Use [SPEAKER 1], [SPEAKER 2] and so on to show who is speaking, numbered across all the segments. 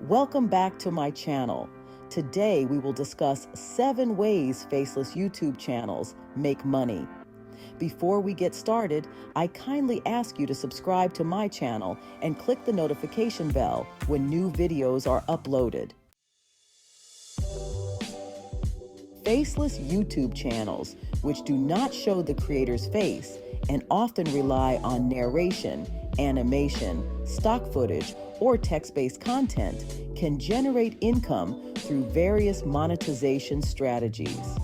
[SPEAKER 1] Welcome back to my channel. Today we will discuss 7 ways faceless YouTube channels make money. Before we get started, I kindly ask you to subscribe to my channel and click the notification bell when new videos are uploaded. Faceless YouTube channels, which do not show the creator's face and often rely on narration, animation, stock footage, or text-based content, can generate income through various monetization strategies.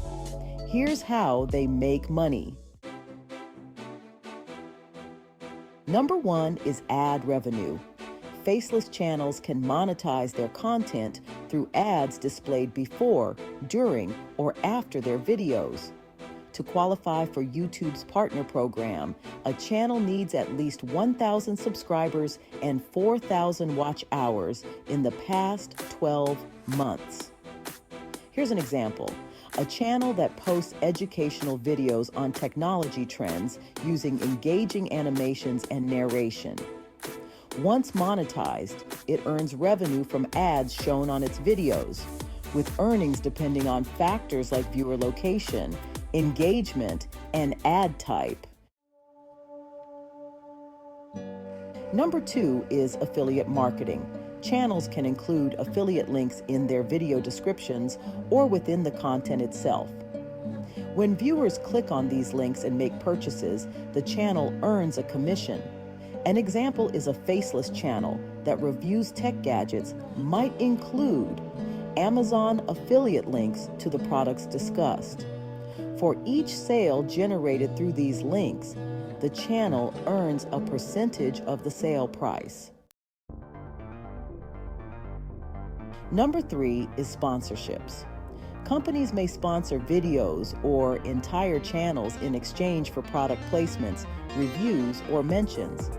[SPEAKER 1] Here's how they make money. Number 1 is ad revenue. Faceless channels can monetize their content through ads displayed before, during, or after their videos. To qualify for YouTube's partner program, a channel needs at least 1,000 subscribers and 4,000 watch hours in the past 12 months. Here's an example. A channel that posts educational videos on technology trends using engaging animations and narration. Once monetized, it earns revenue from ads shown on its videos, with earnings depending on factors like viewer location, engagement, and ad type. Number 2 is affiliate marketing. Channels can include affiliate links in their video descriptions or within the content itself. When viewers click on these links and make purchases, the channel earns a commission. An example is a faceless channel that reviews tech gadgets might include Amazon affiliate links to the products discussed. For each sale generated through these links, the channel earns a percentage of the sale price. Number 3 is sponsorships. Companies may sponsor videos or entire channels in exchange for product placements, reviews, or mentions.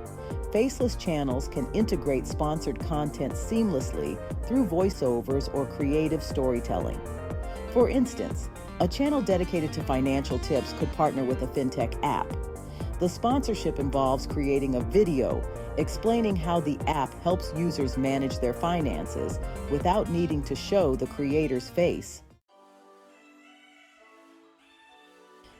[SPEAKER 1] Faceless channels can integrate sponsored content seamlessly through voiceovers or creative storytelling. For instance, a channel dedicated to financial tips could partner with a fintech app. The sponsorship involves creating a video explaining how the app helps users manage their finances without needing to show the creator's face.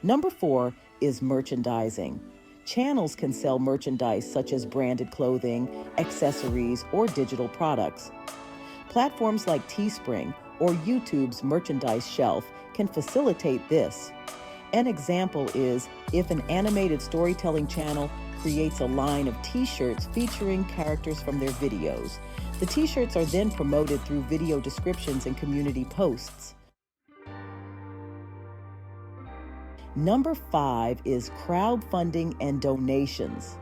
[SPEAKER 1] Number 4 is merchandising. Channels can sell merchandise such as branded clothing, accessories, or digital products. Platforms like Teespring or YouTube's merchandise shelf can facilitate this. An example is if an animated storytelling channel creates a line of t-shirts featuring characters from their videos. The t-shirts are then promoted through video descriptions and community posts. Number 5 is crowdfunding and donations.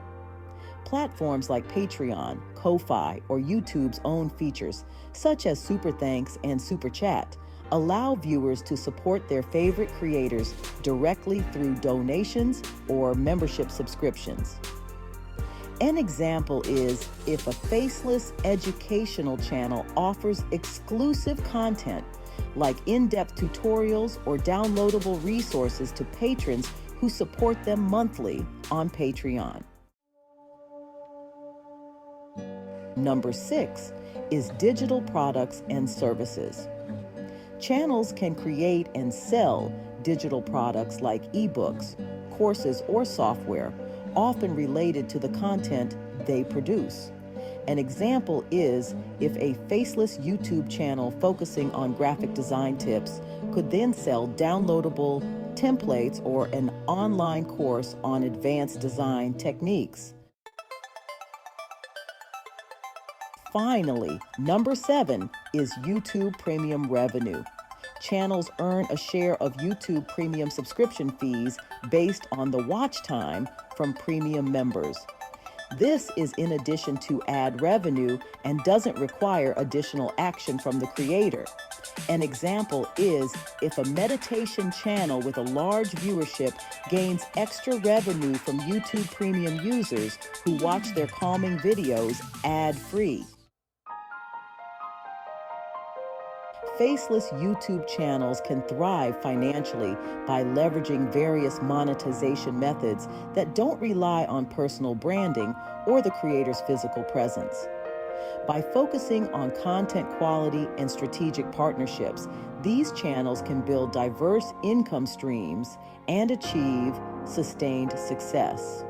[SPEAKER 1] Platforms like Patreon, Ko-Fi, or YouTube's own features, such as Super Thanks and Super Chat, allow viewers to support their favorite creators directly through donations or membership subscriptions. An example is if a faceless educational channel offers exclusive content like in-depth tutorials or downloadable resources to patrons who support them monthly on Patreon. Number 6 is digital products and services. Channels can create and sell digital products like ebooks, courses, or software, often related to the content they produce. An example is if a faceless YouTube channel focusing on graphic design tips could then sell downloadable templates or an online course on advanced design techniques. Finally, number 7 is YouTube Premium revenue. Channels earn a share of YouTube Premium subscription fees based on the watch time from premium members. This is in addition to ad revenue and doesn't require additional action from the creator. An example is if a meditation channel with a large viewership gains extra revenue from YouTube Premium users who watch their calming videos ad-free. Faceless YouTube channels can thrive financially by leveraging various monetization methods that don't rely on personal branding or the creator's physical presence. By focusing on content quality and strategic partnerships, these channels can build diverse income streams and achieve sustained success.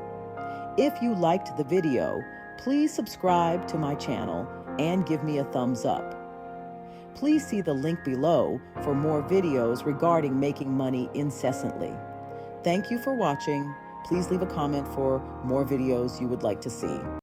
[SPEAKER 1] If you liked the video, please subscribe to my channel and give me a thumbs up. Please see the link below for more videos regarding making money incessantly. Thank you for watching. Please leave a comment for more videos you would like to see.